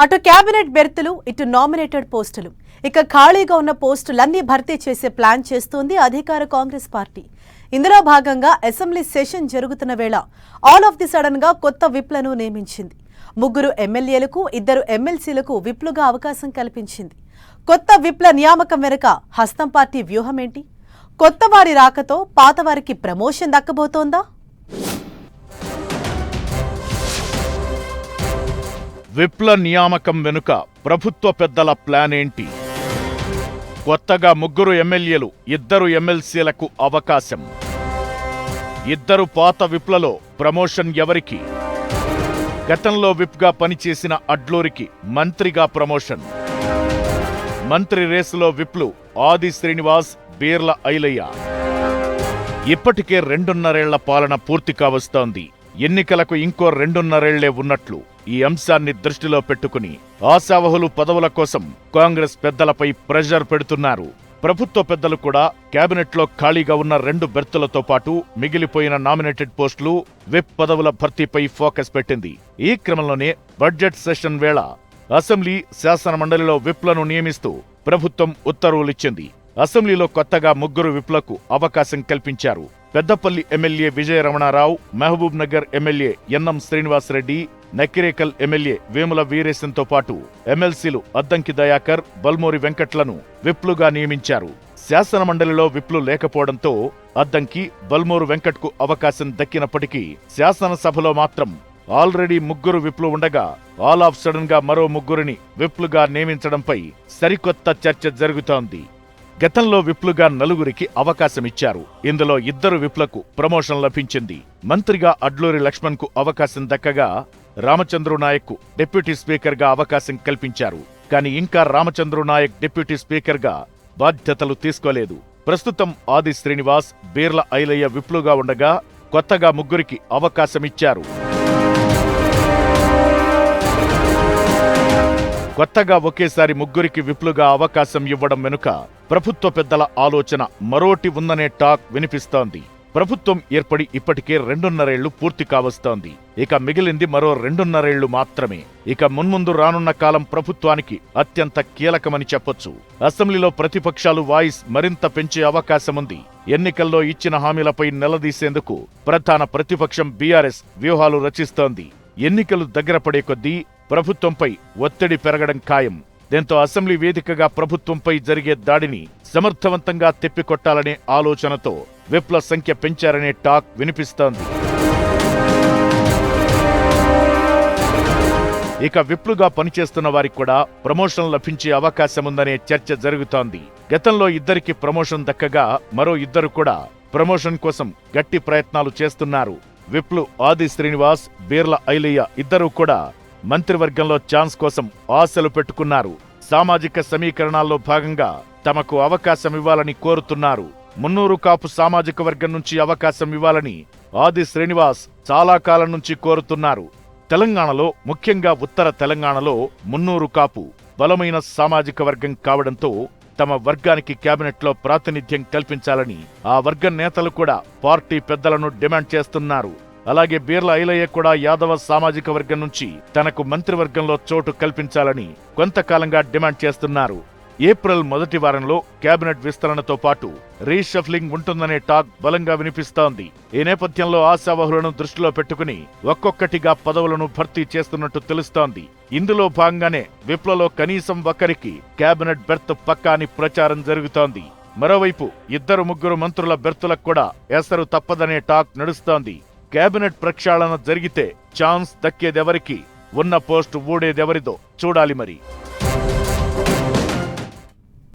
అటు కేబినెట్ బెర్తులు, ఇటు నామినేటెడ్ పోస్టులు. ఇక ఖాళీగా ఉన్న పోస్టులన్నీ భర్తీ చేసే ప్లాన్ చేస్తోంది అధికార కాంగ్రెస్ పార్టీ. ఇందులో భాగంగా అసెంబ్లీ సెషన్ జరుగుతున్న వేళ ఆల్ ఆఫ్ ది సడన్ గా కొత్త విప్లను నియమించింది. 3 ఎమ్మెల్యేలకు 2 ఎమ్మెల్సీలకు విప్లుగా అవకాశం కల్పించింది. కొత్త విప్ల నియామకం వెనుక హస్తం పార్టీ వ్యూహం ఏంటి? కొత్త వారి రాకతో పాతవారికి ప్రమోషన్ దక్కబోతోందా? విప్ల నియామకం వెనుక ప్రభుత్వ పెద్దల ప్లాన్ ఏంటి? కొత్తగా 3 ఎమ్మెల్యేలు 2 ఎమ్మెల్సీలకు అవకాశం. 2 పాత విప్లలో ప్రమోషన్ ఎవరికి? గతంలో విప్గా పనిచేసిన అడ్లూరికి మంత్రిగా ప్రమోషన్. మంత్రి రేసులో విప్లు ఆది శ్రీనివాస్, బీర్ల ఐలయ్య. ఇప్పటికే 2.5 ఏళ్ల పాలన పూర్తి కావస్తోంది. ఎన్నికలకు ఇంకో 2.5 ఏళ్లే ఉన్నట్లు ఈ అంశాన్ని దృష్టిలో పెట్టుకుని ఆశావహులు పదవుల కోసం కాంగ్రెస్ పెద్దలపై ప్రెషర్ పెడుతున్నారు. ప్రభుత్వ పెద్దలు కూడా కేబినెట్లో ఖాళీగా ఉన్న 2 బెర్తులతో పాటు మిగిలిపోయిన నామినేటెడ్ పోస్టులు, విప్ పదవుల భర్తీపై ఫోకస్ పెట్టింది. ఈ క్రమంలోనే బడ్జెట్ సెషన్ వేళ అసెంబ్లీ, శాసన మండలిలో విప్లను నియమిస్తూ ప్రభుత్వం ఉత్తర్వులిచ్చింది. అసెంబ్లీలో కొత్తగా 3 విప్లకు అవకాశం కల్పించారు. Peddapalli MLA Vijaya Ramana Rao, Mahbubnagar MLA N M Srinivasa Reddy, Nakrekal MLA Vemula వీరేశంతో పాటు ఎమ్మెల్సీలు అద్దంకి దయాకర్, బల్మూరి వెంకట్లను విప్లుగా నియమించారు. శాసన మండలిలో విప్లు లేకపోవడంతో అద్దంకి, బల్మూరు వెంకట్కు అవకాశం దక్కినప్పటికీ శాసనసభలో మాత్రం ఆల్రెడీ 3 విప్లు ఉండగా ఆల్ ఆఫ్ సడన్ గా మరో 3ని విప్లుగా నియమించడంపై సరికొత్త చర్చ జరుగుతోంది. గతంలో విప్లుగా 4కి అవకాశమిచ్చారు. ఇందులో 2 విప్లకు ప్రమోషన్ లభించింది. మంత్రిగా అడ్లూరి లక్ష్మణ్కు అవకాశం దక్కగా రామచంద్రు నాయక్కు డిప్యూటీ స్పీకర్గా అవకాశం కల్పించారు. కానీ ఇంకా రామచంద్రు నాయక్ డిప్యూటీ స్పీకర్గా బాధ్యతలు తీసుకోలేదు. ప్రస్తుతం ఆది శ్రీనివాస్, బీర్ల ఐలయ్య విప్లుగా ఉండగా కొత్తగా 3కి అవకాశమిచ్చారు. కొత్తగా ఒకేసారి 3కి విప్లుగా అవకాశం ఇవ్వడం వెనుక ప్రభుత్వ పెద్దల ఆలోచన మరోటి ఉందనే టాక్ వినిపిస్తోంది. ప్రభుత్వం ఏర్పడి ఇప్పటికే 2.5 ఏళ్లు పూర్తి కావస్తోంది. ఇక మిగిలింది మరో 2.5 ఏళ్లు మాత్రమే. ఇక మున్ముందు రానున్న కాలం ప్రభుత్వానికి అత్యంత కీలకమని చెప్పొచ్చు. అసెంబ్లీలో ప్రతిపక్షాలు వాయిస్ మరింత పెంచే అవకాశముంది. ఎన్నికల్లో ఇచ్చిన హామీలపై నిలదీసేందుకు ప్రధాన ప్రతిపక్షం బీఆర్ఎస్ వ్యూహాలు రచిస్తోంది. ఎన్నికలు దగ్గర పడే కొద్దీ ప్రభుత్వంపై ఒత్తిడి పెరగడం ఖాయం. దీంతో అసెంబ్లీ వేదికగా ప్రభుత్వంపై జరిగే దాడిని సమర్థవంతంగా తిప్పికొట్టాలనే ఆలోచనతో విప్ల సంఖ్య పెంచారనే టాక్ వినిపిస్తోంది. ఇక విప్లుగా పనిచేస్తున్న వారికి కూడా ప్రమోషన్ లభించే అవకాశముందనే చర్చ జరుగుతోంది. గతంలో 2కి ప్రమోషన్ దక్కగా మరో 2 కూడా ప్రమోషన్ కోసం గట్టి ప్రయత్నాలు చేస్తున్నారు. విప్లు ఆది శ్రీనివాస్, బీర్ల ఐలయ్య 2 కూడా మంత్రివర్గంలో ఛాన్స్ కోసం ఆశలు పెట్టుకున్నారు. సామాజిక సమీకరణాల్లో భాగంగా తమకు అవకాశం ఇవ్వాలని కోరుతున్నారు. 300 కాపు సామాజిక వర్గం నుంచి అవకాశం ఇవ్వాలని ఆది శ్రీనివాస్ చాలా కాలం నుంచి కోరుతున్నారు. తెలంగాణలో, ముఖ్యంగా ఉత్తర తెలంగాణలో 300 కాపు బలమైన సామాజిక వర్గం కావడంతో తమ వర్గానికి కేబినెట్లో ప్రాతినిధ్యం కల్పించాలని ఆ వర్గం నేతలు కూడా పార్టీ పెద్దలను డిమాండ్ చేస్తున్నారు. అలాగే బీర్ల ఐలయ్య కూడా యాదవ సామాజిక వర్గం నుంచి తనకు మంత్రివర్గంలో చోటు కల్పించాలని కొంతకాలంగా డిమాండ్ చేస్తున్నారు. ఏప్రిల్ మొదటి వారంలో కేబినెట్ విస్తరణతో పాటు రీషఫ్లింగ్ ఉంటుందనే టాక్ బలంగా వినిపిస్తోంది. ఈ నేపథ్యంలో ఆశావహులను దృష్టిలో పెట్టుకుని ఒక్కొక్కటిగా పదవులను భర్తీ చేస్తున్నట్టు తెలుస్తోంది. ఇందులో భాగంగానే విప్లలో కనీసం 1కి కేబినెట్ బెర్త్ పక్కా అని ప్రచారం జరుగుతోంది. మరోవైపు 2-3 మంత్రుల బెర్తులకు కూడా ఎసరు తప్పదనే టాక్ నడుస్తోంది. కేబినెట్ ప్రక్షాళన జరిగితే ఛాన్స్ దక్కేదెవరికి, ఉన్న పోస్టు ఊడేదెవరిదో చూడాలి మరి.